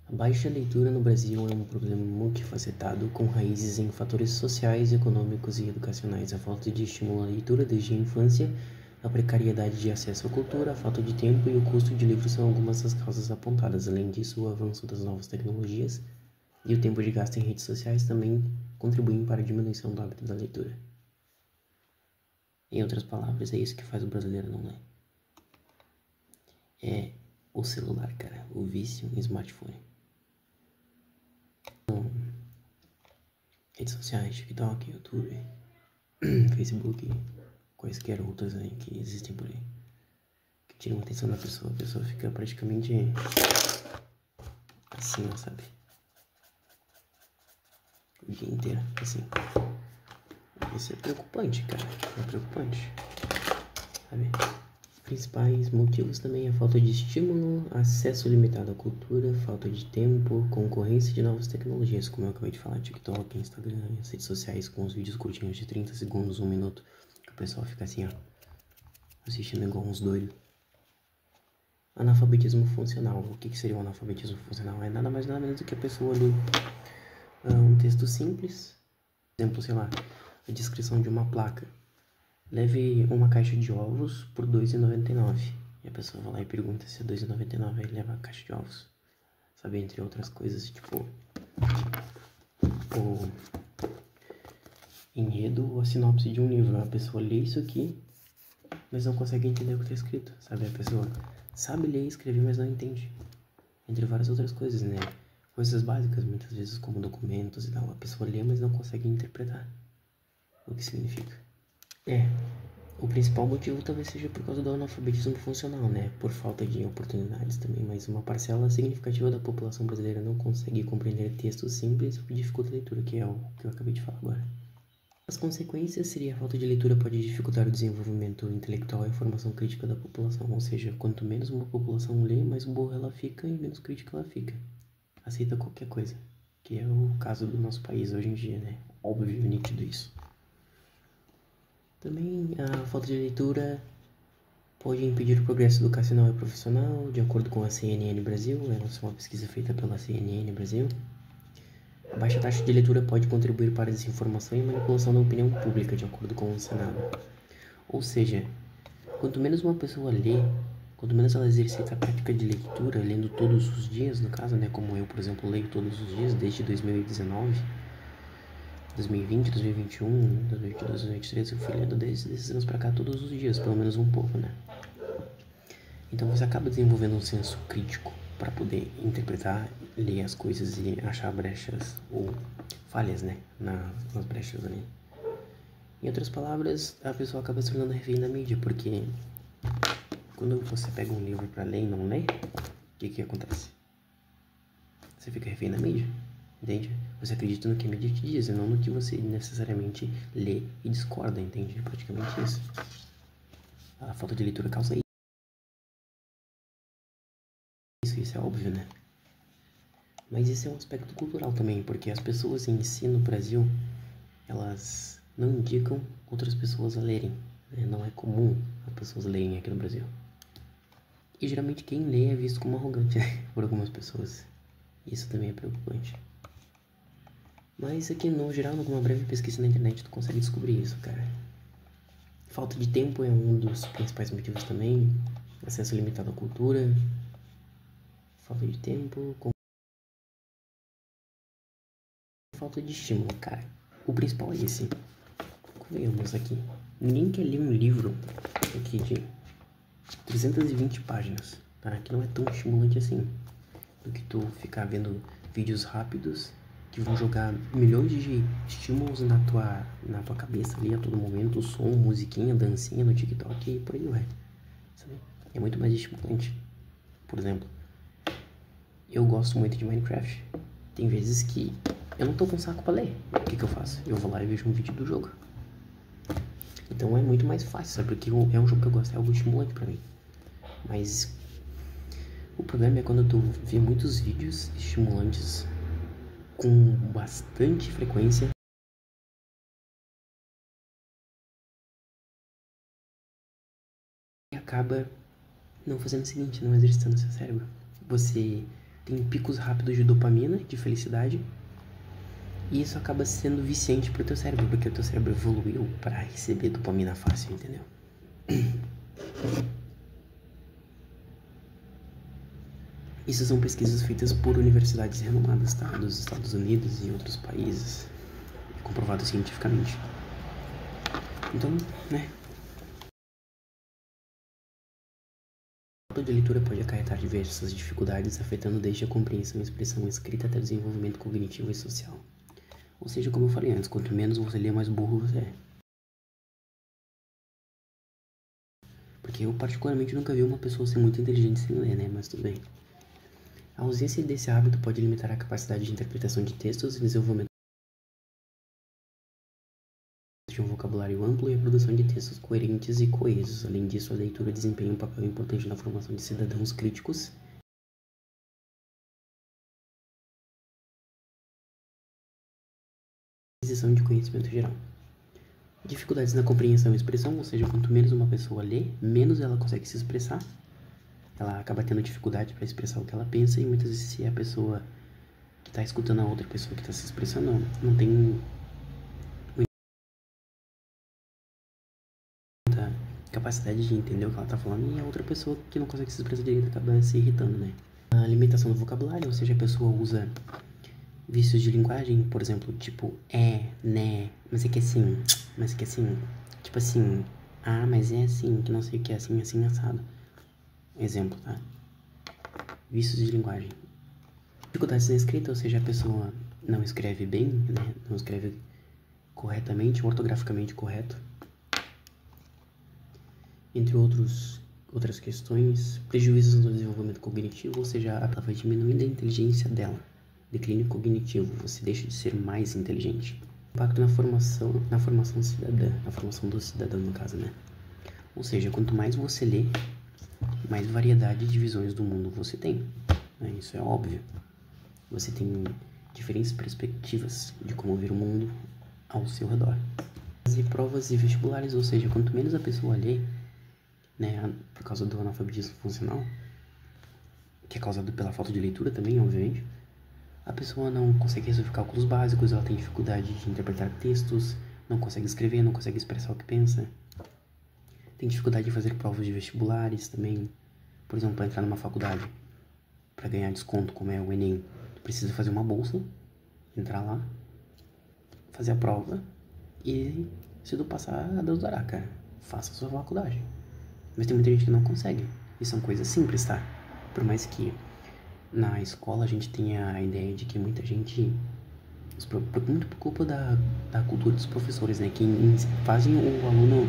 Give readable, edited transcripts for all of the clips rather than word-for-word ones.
A baixa leitura no Brasil é um problema multifacetado com raízes em fatores sociais, econômicos e educacionais. A falta de estímulo à leitura desde a infância, a precariedade de acesso à cultura, a falta de tempo e o custo de livros são algumas das causas apontadas. Além disso, o avanço das novas tecnologias e o tempo de gasto em redes sociais também contribuem para a diminuição do hábito da leitura. Em outras palavras, é isso que faz o brasileiro não ler. É o celular, cara. O vício em smartphone. Redes sociais, TikTok, YouTube, Facebook, quaisquer outras aí que existem por aí. Que tiram a atenção da pessoa. A pessoa fica praticamente assim, ó, sabe? O dia inteiro, assim. Isso é preocupante, cara. É preocupante. Sabe? Principais motivos também é a falta de estímulo, acesso limitado à cultura, falta de tempo, concorrência de novas tecnologias, como eu acabei de falar, TikTok, Instagram, as redes sociais com os vídeos curtinhos de 30 segundos, 1 minuto, que o pessoal fica assim, ó, assistindo igual uns doidos. Analfabetismo funcional. O que seria o analfabetismo funcional? É nada mais nada menos do que a pessoa ler um texto simples, por exemplo, sei lá, a descrição de uma placa. Leve uma caixa de ovos por R$ 2,99. E a pessoa vai lá e pergunta se é R$ 2,99, aí leva a caixa de ovos. Sabe, entre outras coisas, tipo o enredo ou a sinopse de um livro. A pessoa lê isso aqui, mas não consegue entender o que está escrito, sabe? A pessoa sabe ler e escrever, mas não entende. Entre várias outras coisas, né? Coisas básicas, muitas vezes, como documentos e tal. A pessoa lê, mas não consegue interpretar o que significa. O principal motivo talvez seja por causa do analfabetismo funcional, né? Por falta de oportunidades também, mas uma parcela significativa da população brasileira não consegue compreender textos simples, o que dificulta a leitura, que é o que eu acabei de falar agora. As consequências seria a falta de leitura pode dificultar o desenvolvimento intelectual e a formação crítica da população, ou seja, quanto menos uma população lê, mais burra ela fica e menos crítica ela fica. Aceita qualquer coisa, que é o caso do nosso país hoje em dia, né? Óbvio e nítido isso. Também a falta de leitura pode impedir o progresso educacional e profissional, de acordo com a CNN Brasil, essa é uma pesquisa feita pela CNN Brasil. A baixa taxa de leitura pode contribuir para a desinformação e manipulação da opinião pública, de acordo com o Senado. Ou seja, quanto menos uma pessoa lê, quanto menos ela exercita a prática de leitura, lendo todos os dias, no caso, né, como eu, por exemplo, leio todos os dias desde 2019, 2020, 2021, 2022, 2023, eu fui lendo desses anos pra cá todos os dias, pelo menos um pouco, né? Então você acaba desenvolvendo um senso crítico para poder interpretar, ler as coisas e achar brechas ou falhas, né, nas brechas ali. Em outras palavras, a pessoa acaba se tornando refém da mídia, porque quando você pega um livro para ler e não lê, o que acontece? Você fica refém da mídia, entende? Você acredita no que a mídia te diz e não no que você necessariamente lê e discorda, entende? É praticamente isso. A falta de leitura causa isso é óbvio, né? Mas isso é um aspecto cultural também, porque as pessoas em si no Brasil, elas não indicam outras pessoas a lerem, né? Não é comum as pessoas lerem aqui no Brasil. E geralmente quem lê é visto como arrogante, né? Por algumas pessoas. Isso também é preocupante. Mas aqui no geral, numa breve pesquisa na internet, tu consegue descobrir isso, cara. Falta de tempo é um dos principais motivos também. Acesso limitado à cultura. Falta de tempo. Falta de estímulo, cara. O principal é esse. Convenhamos aqui. Ninguém quer ler um livro aqui de 320 páginas, tá? Que não é tão estimulante assim. Do que tu ficar vendo vídeos rápidos que vão jogar milhões de estímulos na tua cabeça ali a todo momento. Som, musiquinha, dancinha no TikTok e por aí vai. Sabe? É muito mais estimulante. Por exemplo, eu gosto muito de Minecraft. Tem vezes que eu não tô com saco pra ler. O que eu faço? Eu vou lá e vejo um vídeo do jogo. Então é muito mais fácil, sabe? Porque é um jogo que eu gosto, é algo estimulante pra mim. Mas o problema é quando tu vê muitos vídeos estimulantes com bastante frequência e acaba não fazendo o seguinte, não exercitando seu cérebro. Você tem picos rápidos de dopamina, de felicidade, e isso acaba sendo viciante pro teu cérebro, porque o teu cérebro evoluiu para receber dopamina fácil, entendeu? Isso são pesquisas feitas por universidades renomadas, tá? Dos Estados Unidos e outros países, comprovado cientificamente. Então, né? A falta de leitura pode acarretar diversas dificuldades, afetando desde a compreensão, expressão escrita até o desenvolvimento cognitivo e social. Ou seja, como eu falei antes, quanto menos você lê, mais burro você é. Porque eu particularmente nunca vi uma pessoa ser muito inteligente sem ler, né? Mas tudo bem. A ausência desse hábito pode limitar a capacidade de interpretação de textos e desenvolvimento de um vocabulário amplo e a produção de textos coerentes e coesos. Além disso, a leitura desempenha um papel importante na formação de cidadãos críticos e aquisição de conhecimento geral. Dificuldades na compreensão e expressão, ou seja, quanto menos uma pessoa lê, menos ela consegue se expressar. Ela acaba tendo dificuldade para expressar o que ela pensa, e muitas vezes, se a pessoa que está escutando a outra pessoa que está se expressando não tem muita capacidade de entender o que ela está falando, e a outra pessoa que não consegue se expressar direito acaba se irritando, né? A limitação do vocabulário, ou seja, a pessoa usa vícios de linguagem, por exemplo, tipo né, mas é que assim, tipo assim, mas é assim, que não sei o que é assim, assado. Exemplo, tá? Vícios de linguagem. Dificuldades na escrita, ou seja, a pessoa não escreve bem, né? Não escreve corretamente, ortograficamente correto. Entre outras questões, prejuízos no desenvolvimento cognitivo, ou seja, ela vai diminuindo a inteligência dela. Declínio cognitivo, você deixa de ser mais inteligente. Impacto na formação cidadã, na formação do cidadão, no caso, né? Ou seja, quanto mais você lê, mais variedade de visões do mundo você tem, né? Isso é óbvio. Você tem diferentes perspectivas de como ver o mundo ao seu redor. E provas e vestibulares, ou seja, quanto menos a pessoa lê, né, por causa do analfabetismo funcional, que é causado pela falta de leitura também, obviamente, a pessoa não consegue resolver cálculos básicos, ela tem dificuldade de interpretar textos, não consegue escrever, não consegue expressar o que pensa. Tem dificuldade de fazer provas de vestibulares também. Por exemplo, para entrar numa faculdade, para ganhar desconto, como é o Enem, tu precisa fazer uma bolsa, entrar lá, fazer a prova e, se tu passar, Deus dará, cara. Faça a sua faculdade. Mas tem muita gente que não consegue. E são coisas simples, tá? Por mais que na escola a gente tenha a ideia de que muita gente, muito por culpa da cultura dos professores, né? Que fazem o aluno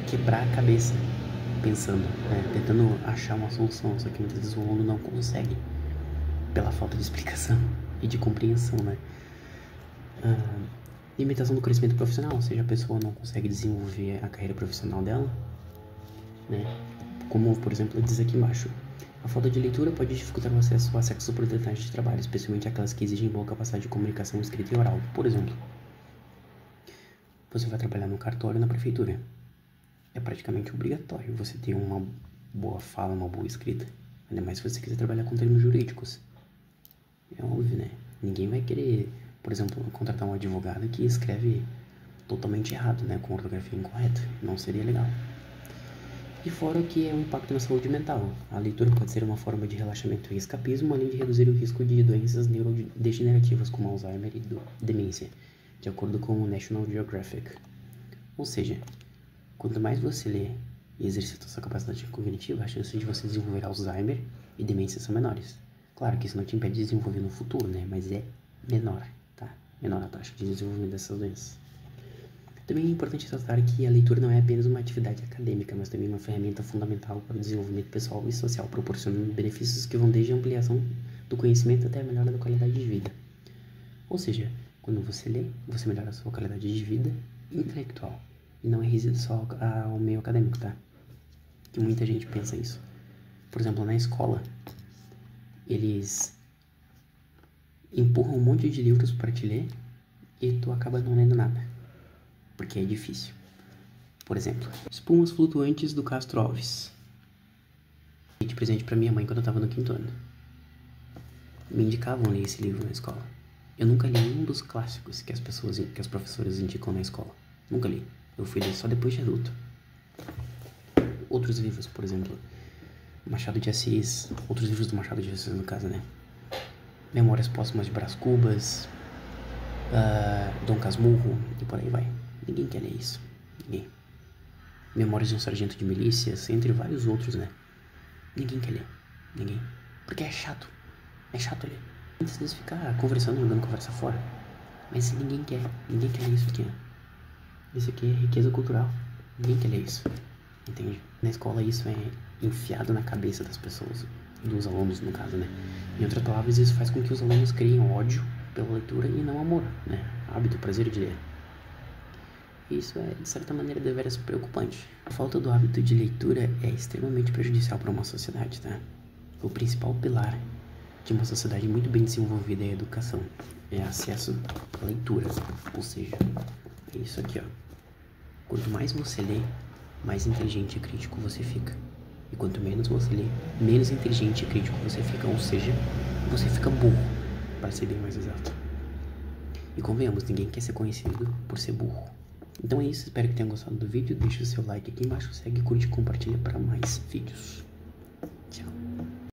quebrar a cabeça pensando, né? Tentando achar uma solução, só que muitas vezes o aluno não consegue pela falta de explicação e de compreensão, né? Limitação do crescimento profissional, ou seja, a pessoa não consegue desenvolver a carreira profissional dela, né? Como, por exemplo, diz aqui embaixo, a falta de leitura pode dificultar o acesso a certas oportunidades de trabalho, especialmente aquelas que exigem boa capacidade de comunicação escrita e oral. Por exemplo, você vai trabalhar no cartório, na prefeitura. É praticamente obrigatório você ter uma boa fala, uma boa escrita. Ainda mais se você quiser trabalhar com termos jurídicos. É óbvio, né? Ninguém vai querer, por exemplo, contratar um advogado que escreve totalmente errado, né? Com ortografia incorreta. Não seria legal. E fora que é um impacto na saúde mental. A leitura pode ser uma forma de relaxamento e escapismo, além de reduzir o risco de doenças neurodegenerativas como Alzheimer e demência, de acordo com o National Geographic. Ou seja, quanto mais você lê e exercita sua capacidade cognitiva, a chance de você desenvolver Alzheimer e demência são menores. Claro que isso não te impede de desenvolver no futuro, né? Mas é menor, tá? Menor a taxa de desenvolvimento dessas doenças. Também é importante ressaltar que a leitura não é apenas uma atividade acadêmica, mas também uma ferramenta fundamental para o desenvolvimento pessoal e social, proporcionando benefícios que vão desde a ampliação do conhecimento até a melhora da qualidade de vida. Ou seja, quando você lê, você melhora a sua qualidade de vida intelectual. E não é restrito só ao meio acadêmico, tá? Que muita gente pensa isso. Por exemplo, na escola, eles empurram um monte de livros para te ler e tu acaba não lendo nada, porque é difícil. Por exemplo, Espumas Flutuantes do Castro Alves. De presente para minha mãe quando eu tava no 5º ano. me indicavam ler esse livro na escola. Eu nunca li nenhum dos clássicos que as professoras indicam na escola. Nunca li. Eu fui ler só depois de adulto. Outros livros, por exemplo, Machado de Assis, outros livros do Machado de Assis, no caso, né? Memórias Póstumas de Brás Cubas, Dom Casmurro e por aí vai. Ninguém quer ler isso. Ninguém. Memórias de um Sargento de Milícias, entre vários outros, né? Ninguém quer ler. Ninguém. Porque é chato. É chato ler. Muitas vezes ficar conversando, jogando conversa fora. Mas ninguém quer. Ninguém quer ler isso aqui, né? Isso aqui é riqueza cultural. Ninguém quer ler isso. Entende? Na escola isso é enfiado na cabeça das pessoas, dos alunos no caso, né? Em outras palavras, isso faz com que os alunos criem ódio pela leitura e não amor, né? Hábito, prazer de ler. Isso é, de certa maneira, deveras preocupante. A falta do hábito de leitura é extremamente prejudicial para uma sociedade, tá? O principal pilar de uma sociedade muito bem desenvolvida é a educação. É acesso à leitura. Ou seja, é isso aqui, ó. Quanto mais você lê, mais inteligente e crítico você fica. E quanto menos você lê, menos inteligente e crítico você fica. Ou seja, você fica burro, para ser bem mais exato. E convenhamos, ninguém quer ser conhecido por ser burro. Então é isso, espero que tenham gostado do vídeo. Deixa o seu like aqui embaixo, segue, curte e compartilha para mais vídeos.